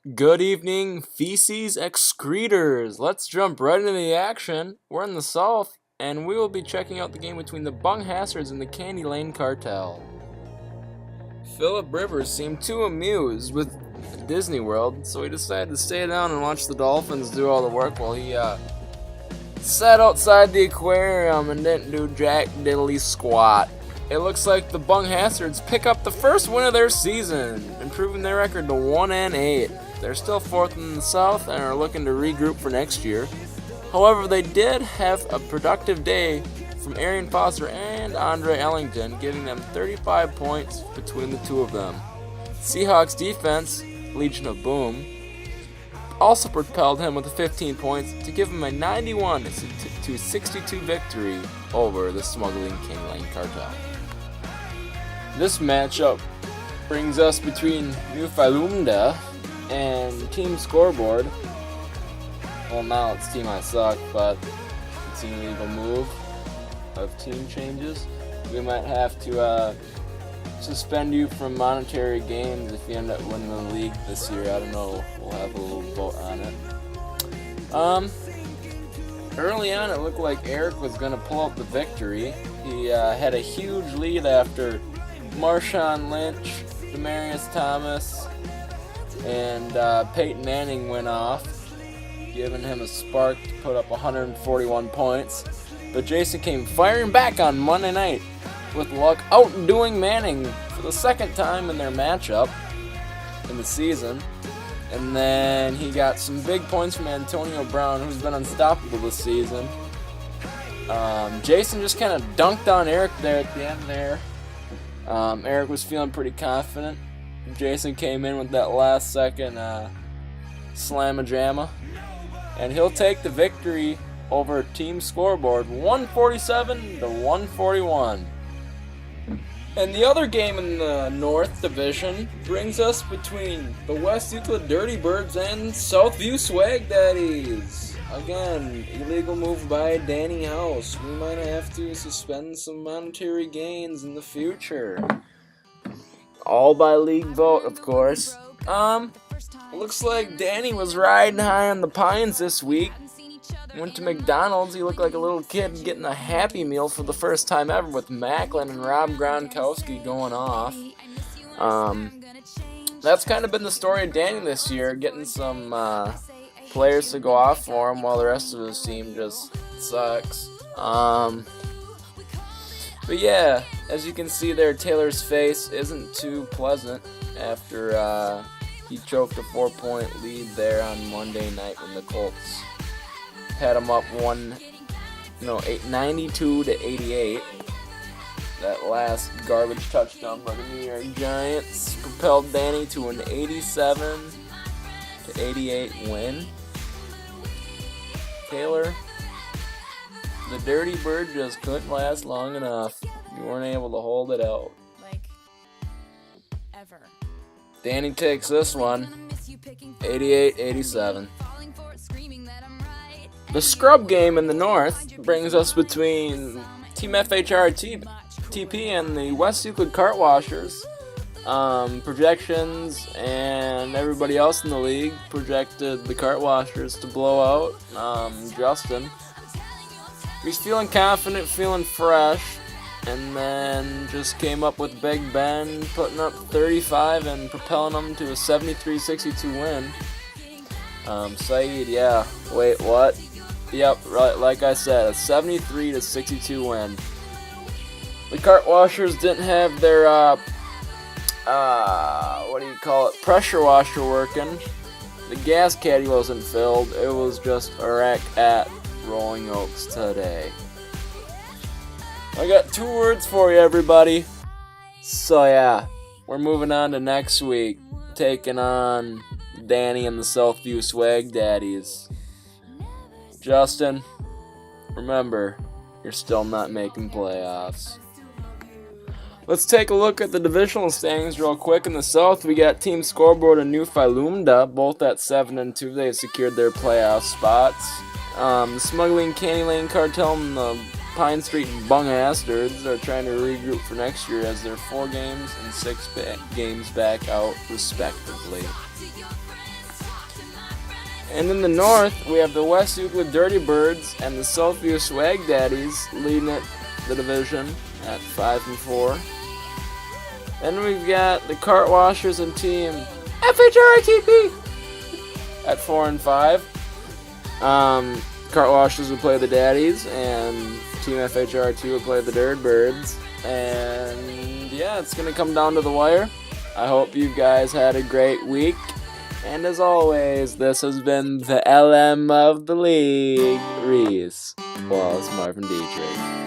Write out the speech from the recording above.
Good evening, feces excretors. Let's jump right into the action. We're in the South, and we will be checking out the game between the Bung Hastards and the Candy Lane Cartel. Philip Rivers seemed too amused with Disney World, so he decided to stay down and watch the Dolphins do all the work while he sat outside the aquarium and didn't do jack diddly squat. It looks like the Bung Hastards pick up the first win of their season, improving their record to 1-8. They're still fourth in the South and are looking to regroup for next year. However, they did have a productive day from Arian Foster and Andre Ellington, giving them 35 points between the two of them. Seahawks defense, Legion of Boom, also propelled him with 15 points to give him a 91-62 victory over the smuggling Candy Lane Cartel. This matchup brings us between Newfoundland and Team Scoreboard. Well, now it's Team I Suck, but it's an illegal move of team changes. We might have to suspend you from monetary gains if you end up winning the league this year. I don't know. We'll have a little vote on it. Early on, it looked like Eric was going to pull out the victory. He had a huge lead after Marshawn Lynch, Demarius Thomas, and Peyton Manning went off, giving him a spark to put up 141 points. But Jason came firing back on Monday night, with luck outdoing Manning for the second time in their matchup in the season. And then he got some big points from Antonio Brown, who's been unstoppable this season. Jason just kind of dunked on Eric there at the end there. Eric was feeling pretty confident. Jason came in with that last second slamma-jamma. And he'll take the victory over Team Scoreboard 147-141. And the other game in the North Division brings us between the West Euclid Dirty Birds and Southview Swag Daddies. Again, illegal move by Danny House. We might have to suspend some monetary gains in the future. All by league vote, of course. Looks like Danny was riding high on the pines this week. Went to McDonald's. He looked like a little kid getting a Happy Meal for the first time ever with Macklin and Rob Gronkowski going off. That's kind of been the story of Danny this year, getting some players to go off for him while the rest of his team just sucks. But yeah, as you can see there, Taylor's face isn't too pleasant after he choked a 4-point lead there on Monday night when the Colts had him up 92-88. That last garbage touchdown by the New York Giants propelled Danny to an 87-88 win. Taylor, the Dirty Bird just couldn't last long enough. You weren't able to hold it out. Ever. Danny takes this one, 88-87. The scrub game in the North brings us between Team FHRTP and the West Euclid Cart Washers. Projections and everybody else in the league projected the Cart Washers to blow out. Justin, he's feeling confident, feeling fresh, and then just came up with Big Ben putting up 35 and propelling them to a 73-62 win. Saeed, yeah, wait, what? Yep, right, like I said, a 73-62 win. The Cart Washers didn't have their, pressure washer working. The gas caddy wasn't filled. It was just a wreck at Rolling Oaks today. I got 2 words for you, everybody. So yeah, we're moving on to next week, taking on Danny and the Southview Swag Daddies. Justin, remember, you're still not making playoffs. Let's take a look at the divisional standings real quick. In the South, we got Team Scoreboard and Newfoundland, both at 7-2. They've secured their playoff spots. The Smuggling Candy Lane Cartel and the Pine Street Bung Hastards are trying to regroup for next year as they're 4 games and 6 games back out, respectively. And in the north, we have the West Euclid Dirty Birds and the Southview Swag Daddies leading the division at 5-4. Then we've got the Cart Washers and Team FHRITP at 4-5. Cart Washers will play the Daddies, and Team FHRT will play the Dirt Birds. And yeah, it's going to come down to the wire. I hope you guys had a great week. And as always, this has been the LM of the league, Reese Wallace Marvin Dietrich.